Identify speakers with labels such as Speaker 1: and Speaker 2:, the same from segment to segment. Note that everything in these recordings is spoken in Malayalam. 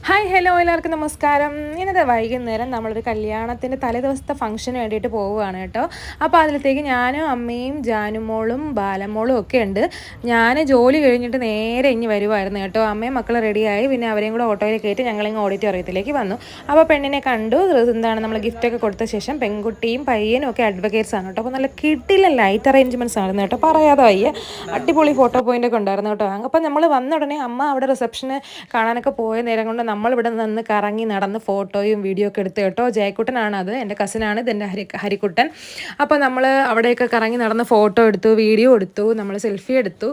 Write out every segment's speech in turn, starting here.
Speaker 1: ഹായ് ഹലോ എല്ലാവർക്കും നമസ്കാരം. ഇന്നത്തെ വൈകുന്നേരം നമ്മളൊരു കല്യാണത്തിൻ്റെ തലേദിവസത്തെ ഫംഗ്ഷന് വേണ്ടിയിട്ട് പോവുകയാണ് കേട്ടോ. അപ്പോൾ അതിലത്തേക്ക് ഞാനും അമ്മയും ജാനുമോളും ബാലമോളും ഒക്കെ ഉണ്ട്. ഞാൻ ജോലി കഴിഞ്ഞിട്ട് നേരെ ഇനി വരുമായിരുന്നു കേട്ടോ. അമ്മയും മക്കൾ റെഡിയായി, പിന്നെ അവരെയും കൂടെ ഓട്ടോയിൽ കയറ്റി ഞങ്ങളിങ്ങ് ഓഡിറ്റോറിയത്തിലേക്ക് വന്നു. അപ്പോൾ പെണ്ണിനെ കണ്ടു, എന്താണ് നമ്മൾ ഗിഫ്റ്റൊക്കെ കൊടുത്ത ശേഷം പെൺകുട്ടിയും പയ്യനും ഒക്കെ അഡ്വക്കേറ്റ്സ് ആണ് കേട്ടോ. അപ്പോൾ നല്ല കിട്ടില്ല ലൈറ്റ് അറേഞ്ച്മെൻറ്റ്സ് ആയിരുന്നു കേട്ടോ, പറയാതെ വയ്യ. അടിപൊളി ഫോട്ടോ പോയിൻ്റ് ഒക്കെ ഉണ്ടായിരുന്നു കേട്ടോ. അപ്പോൾ നമ്മൾ വന്ന ഉടനെ അമ്മ അവിടെ റിസപ്ഷന് കാണാനൊക്കെ പോയ നേരം കൊണ്ട് നമ്മളിവിടെ നിന്ന് കറങ്ങി നടന്ന് ഫോട്ടോയും വീഡിയോ ഒക്കെ എടുത്ത് കേട്ടോ. ജയക്കുട്ടനാണ് അത്, എൻ്റെ കസിനാണ്, ഇതെൻ്റെ ഹരിക്കുട്ടൻ. അപ്പോൾ നമ്മൾ അവിടെയൊക്കെ കറങ്ങി നടന്ന് ഫോട്ടോ എടുത്തു, വീഡിയോ എടുത്തു, നമ്മൾ സെൽഫി എടുത്തു.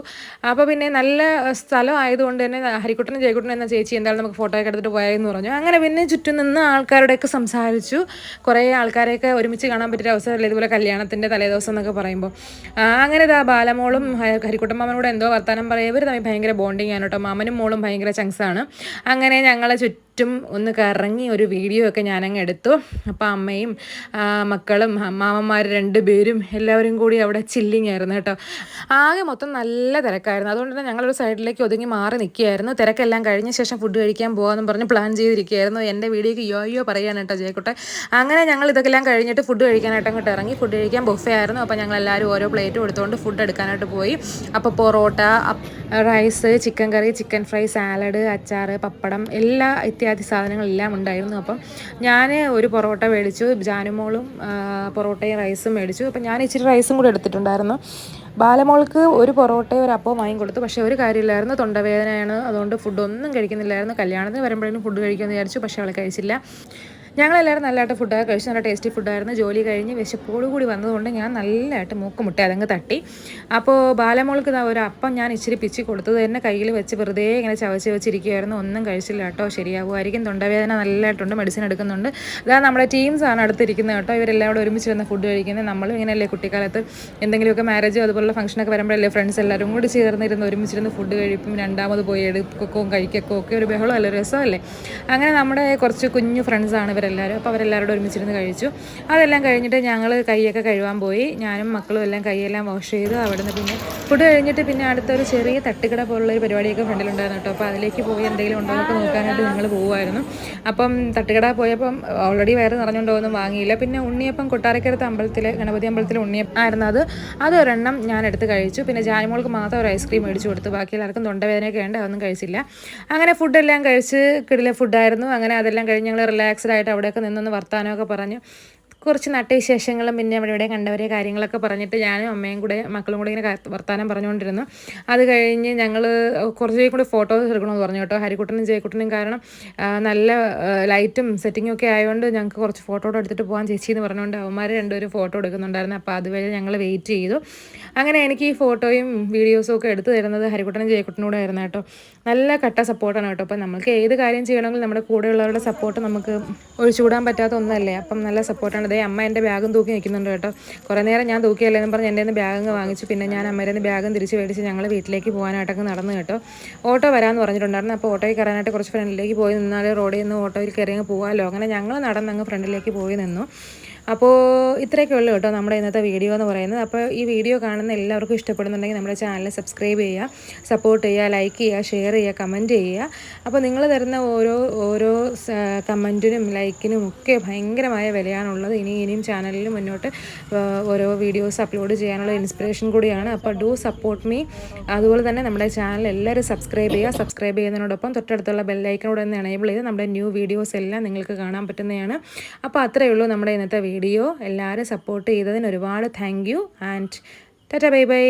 Speaker 1: അപ്പോൾ പിന്നെ നല്ല സ്ഥലം ആയതുകൊണ്ട് തന്നെ ഹരിക്കുട്ടനും ജയക്കുട്ടനും എന്ന ചേച്ചി എന്തായാലും നമുക്ക് ഫോട്ടോ ഒക്കെ എടുത്തിട്ട് പോയെന്ന് പറഞ്ഞു. അങ്ങനെ പിന്നെ ചുറ്റും നിന്ന് ആൾക്കാരുടെയൊക്കെ സംസാരിച്ചു. കുറേ ആൾക്കാരെയൊക്കെ ഒരുമിച്ച് കാണാൻ പറ്റിയ അവസരമല്ല ഇതുപോലെ കല്യാണത്തിൻ്റെ തലേദിവസം എന്നൊക്കെ പറയുമ്പോൾ. അങ്ങനെ ഇതാ ബാലമോളും ഹരിക്കുട്ടൻ മാമനോട് എന്തോ വർത്താനം പറയുക, ഇവർ തമ്മിൽ ഭയങ്കര ബോണ്ടിങ് ആണ് കേട്ടോ. മാമനും മോളും ഭയങ്കര ചങ്സാണ്. അങ്ങനെ ഞങ്ങളെ ചുറ്റും ഒന്ന് കറങ്ങി ഒരു വീഡിയോ ഒക്കെ ഞാനങ്ങ് എടുത്തു. അപ്പോൾ അമ്മയും മക്കളും മാമന്മാർ 2 പേരും എല്ലാവരും കൂടി അവിടെ ചില്ലിങ് ആയിരുന്നു കേട്ടോ. ആകെ മൊത്തം നല്ല തിരക്കായിരുന്നു. അതുകൊണ്ട് തന്നെ ഞങ്ങളൊരു സൈഡിലേക്ക് ഒതുങ്ങി മാറി നിൽക്കുകയായിരുന്നു. തിരക്കെല്ലാം കഴിഞ്ഞ ശേഷം ഫുഡ് കഴിക്കാൻ പോകാമെന്ന് പറഞ്ഞ് പ്ലാൻ ചെയ്തിരിക്കുകയായിരുന്നു. എൻ്റെ വീഡിയോക്ക് യോയോ പറയാൻ കേട്ടോ ജയക്കുട്ടെ. അങ്ങനെ ഞങ്ങൾ ഇതൊക്കെല്ലാം കഴിഞ്ഞിട്ട് ഫുഡ് കഴിക്കാനായിട്ട് അങ്ങോട്ട് ഇറങ്ങി. ഫുഡ് കഴിക്കാൻ ബുഫേ ആയിരുന്നു. അപ്പോൾ ഞങ്ങളെല്ലാവരും ഓരോ പ്ലേറ്റും എടുത്തുകൊണ്ട് ഫുഡ് എടുക്കാനായിട്ട് പോയി. അപ്പോൾ പൊറോട്ട, റൈസ്, ചിക്കൻ കറി, ചിക്കൻ ഫ്രൈ, സാലഡ്, അച്ചാർ, പപ്പടം, എല്ലാ ഇത്യാദി സാധനങ്ങളെല്ലാം ഉണ്ടായിരുന്നു. അപ്പം ഞാൻ ഒരു പൊറോട്ട മേടിച്ചു, ജാനുമോളും പൊറോട്ടയും റൈസും മേടിച്ചു. അപ്പം ഞാൻ ഇച്ചിരി റൈസും കൂടെ എടുത്തിട്ടുണ്ടായിരുന്നു. ബാലമോൾക്ക് ഒരു പൊറോട്ടയും ഒരു അപ്പവും വാങ്ങി കൊടുത്തു. പക്ഷേ ഒരു കാര്യമില്ലായിരുന്നു, തൊണ്ടവേദനയാണ്, അതുകൊണ്ട് ഫുഡൊന്നും കഴിക്കുന്നില്ലായിരുന്നു. കല്യാണത്തിന് വരുമ്പോഴേക്കും ഫുഡ് കഴിക്കുമെന്ന് വിചാരിച്ചു, പക്ഷേ അവൾ കഴിച്ചില്ല. ഞങ്ങളെല്ലാവരും നല്ലതായിട്ട് ഫുഡൊക്കെ കഴിച്ചു, നല്ല ടേസ്റ്റി ഫുഡായിരുന്നു. ജോലി കഴിഞ്ഞ് വിശപ്പോടു കൂടി വന്നതുകൊണ്ട് ഞാൻ നല്ലതായിട്ട് മൂക്കുമുട്ടി അതങ്ങ് തട്ടി. അപ്പോൾ ബാലമോൾക്ക് ഒരു അപ്പം ഞാൻ ഇച്ചിരി പിച്ചി കൊടുത്തത് തന്നെ കയ്യിൽ വെച്ച് വെറുതെ ഇങ്ങനെ ചവച്ച് വെച്ചിരിക്കുമായിരുന്നു. ഒന്നും കഴിച്ചില്ല കേട്ടോ. ശരിയാകുമായിരിക്കും, തൊണ്ടവേദന നല്ലതായിട്ടുണ്ട്, മെഡിസിൻ എടുക്കുന്നുണ്ട്. അതാ നമ്മുടെ ടീംസാണ് അടുത്തിരിക്കുന്നത് കേട്ടോ. ഇവരെല്ലാം കൂടെ ഒരുമിച്ച് വന്ന് ഫുഡ് കഴിക്കുന്നത്. നമ്മളും ഇങ്ങനെയല്ലേ കുട്ടിക്കാലത്ത് എന്തെങ്കിലുമൊക്കെ മാരേജോ അതുപോലുള്ള ഫംഗ്ഷനൊക്കെ വരുമ്പോഴല്ലേ ഫ്രണ്ട്സ് എല്ലാവരും കൂടി ചേർന്നിരുന്ന് ഒരുമിച്ചിരുന്ന് ഫുഡ് കഴിക്കും. രണ്ടാമത് പോയി എടുക്കുകയും കഴിക്കുകയോ ഒക്കെ ഒരു ബഹളമല്ലേ, രസമല്ലേ. അങ്ങനെ നമ്മുടെ കുറച്ച് കുഞ്ഞു ഫ്രണ്ട്സാണ് ഇവരെല്ലാവരും. അപ്പോൾ അവരെല്ലാവരോടും ഒരുമിച്ചിരുന്ന് കഴിച്ചു. അതെല്ലാം കഴിഞ്ഞിട്ട് ഞങ്ങൾ കൈയൊക്കെ കഴുകാൻ പോയി. ഞാനും മക്കളും എല്ലാം കൈയെല്ലാം വാഷ് ചെയ്തു. അവിടുന്ന് പിന്നെ ഫുഡ് കഴിഞ്ഞിട്ട് പിന്നെ അടുത്തൊരു ചെറിയ തട്ടുകട പോലുള്ളൊരു പരിപാടിയൊക്കെ ഫ്രണ്ടിലുണ്ടായിരുന്നു കേട്ടോ. അപ്പോൾ അതിലേക്ക് പോയി എന്തെങ്കിലും ഉണ്ടോ എന്നൊക്കെ നോക്കാനായിട്ട് ഞങ്ങൾ പോകുമായിരുന്നു. അപ്പം തട്ടുകട പോയപ്പം ഓൾറെഡി വയറ് നിറഞ്ഞുകൊണ്ടൊന്നും വാങ്ങിയില്ല. പിന്നെ ഉണ്ണിയപ്പം കൊട്ടാരക്കരത്ത് അമ്പലത്തിലെ ഗണപതി അമ്പലത്തിലെ ഉണ്ണിയപ്പം ആയിരുന്നു അതൊരെണ്ണം ഞാൻ എടുത്ത് കഴിച്ചു. പിന്നെ ജാനുമോൾക്ക് മാത്രം ഒരു ഐസ്ക്രീം മേടിച്ചു കൊടുത്തു. ബാക്കി എല്ലാവർക്കും തൊണ്ടവേദനയൊക്കെ ഉണ്ട്, അതൊന്നും കഴിച്ചില്ല. അങ്ങനെ ഫുഡെല്ലാം കഴിച്ച് കിടിലെ ഫുഡായിരുന്നു. അങ്ങനെ അതെല്ലാം കഴിഞ്ഞ് ഞങ്ങൾ റിലാക്സ്ഡ് ആയിട്ട് അവിടെയൊക്കെ നിന്നൊന്ന് വർത്താനമൊക്കെ പറഞ്ഞു കുറച്ച് നട്ടവിശേഷങ്ങളും പിന്നെ അവിടെ ഇവിടെ കണ്ടവരെ കാര്യങ്ങളൊക്കെ പറഞ്ഞിട്ട് ഞാനും അമ്മയും കൂടെ മക്കളും കൂടെ ഇങ്ങനെ വർത്താനം പറഞ്ഞുകൊണ്ടിരുന്നു. അത് കഴിഞ്ഞ് ഞങ്ങൾ കുറച്ചേ കൂടി ഫോട്ടോസ് എടുക്കണമെന്ന് പറഞ്ഞു കേട്ടോ, ഹരിക്കുട്ടനും ജയക്കുട്ടനും. കാരണം നല്ല ലൈറ്റും സെറ്റിങ്ങും ഒക്കെ ആയതുകൊണ്ട് ഞങ്ങൾക്ക് കുറച്ച് ഫോട്ടോ എടുത്തിട്ട് പോകാൻ ചേച്ചി എന്ന് പറഞ്ഞുകൊണ്ട് അവന്മാർ 2 പേരും ഫോട്ടോ എടുക്കുന്നുണ്ടായിരുന്നു. അപ്പോൾ അതുവരെ ഞങ്ങൾ വെയിറ്റ് ചെയ്തു. അങ്ങനെ എനിക്ക് ഈ ഫോട്ടോയും വീഡിയോസും ഒക്കെ എടുത്തു തരുന്നത് ഹരിക്കുട്ടനും ജയക്കുട്ടനും കൂടെ ആയിരുന്നു കേട്ടോ. നല്ല കട്ട സപ്പോർട്ടാണ് കേട്ടോ. അപ്പോൾ നമുക്ക് ഏത് കാര്യം ചെയ്യണമെങ്കിലും നമ്മുടെ കൂടെയുള്ളവരുടെ സപ്പോർട്ട് നമുക്ക് ഒഴിച്ചുകൂടാൻ പറ്റാത്ത ഒന്നല്ലേ. അപ്പം നല്ല സപ്പോർട്ടാണ്. അതേ അമ്മ എൻ്റെ ബാഗും തൂക്കി നിൽക്കുന്നുണ്ട് കേട്ടോ. കുറേ നേരം ഞാൻ തൂക്കിയല്ലേ എന്ന് പറഞ്ഞ് എൻ്റെ ബാഗങ്ങ് വാങ്ങിച്ചു. പിന്നെ ഞാൻ അമ്മേൻ്റെ ബാഗും തിരിച്ച് മേടിച്ച് ഞങ്ങൾ വീട്ടിലേക്ക് പോകാനായിട്ടൊക്കെ നടന്നു കേട്ടോ. ഓട്ടോ വരാമെന്ന് പറഞ്ഞിട്ടുണ്ടായിരുന്നു. അപ്പോൾ ഓട്ടോയിൽ കയറാനായിട്ട് കുറച്ച് ഫ്രണ്ടിലേക്ക് പോയി നിന്നാൽ റോഡിൽ നിന്ന് ഓട്ടോയിൽ കയറി അങ്ങ് പോകാമല്ലോ. അങ്ങനെ ഞങ്ങൾ നടന്നങ്ങ് ഫ്രണ്ടിലേക്ക് പോയി നിന്നു. അപ്പോൾ ഇത്രയൊക്കെ ഉള്ളൂ കേട്ടോ നമ്മുടെ ഇന്നത്തെ വീഡിയോ എന്ന് പറയുന്നത്. അപ്പോൾ ഈ വീഡിയോ കാണുന്ന എല്ലാവർക്കും ഇഷ്ടപ്പെടുന്നുണ്ടെങ്കിൽ നമ്മുടെ ചാനൽ സബ്സ്ക്രൈബ് ചെയ്യുക, സപ്പോർട്ട് ചെയ്യുക, ലൈക്ക് ചെയ്യുക, ഷെയർ ചെയ്യുക, കമൻറ്റ് ചെയ്യുക. അപ്പോൾ നിങ്ങൾ തരുന്ന ഓരോ കമൻറ്റിനും ലൈക്കിനും ഒക്കെ ഭയങ്കരമായ വിലയാണുള്ളത്. ഇനിയും ചാനലിൽ മുന്നോട്ട് ഓരോ വീഡിയോസ് അപ്ലോഡ് ചെയ്യാനുള്ള ഇൻസ്പിറേഷൻ കൂടിയാണ്. അപ്പോൾ ഡു സപ്പോർട്ട് മീ. അതുപോലെ തന്നെ നമ്മുടെ ചാനൽ എല്ലാവരും സബ്സ്ക്രൈബ് ചെയ്യുക. സബ്സ്ക്രൈബ് ചെയ്യുന്നതിനോടൊപ്പം തൊട്ടടുത്തുള്ള ബെല്ലൈക്കനോട് ഒന്ന് എനേബിൾ ചെയ്ത് നമ്മുടെ ന്യൂ വീഡിയോസ് എല്ലാം നിങ്ങൾക്ക് കാണാൻ പറ്റുന്നതാണ്. അപ്പോൾ അത്രയേ ഉള്ളൂ നമ്മുടെ ഇന്നത്തെ വീഡിയോ. എല്ലാവരും സപ്പോർട്ട് ചെയ്തതിന് ഒരുപാട് thank you and tata bye bye.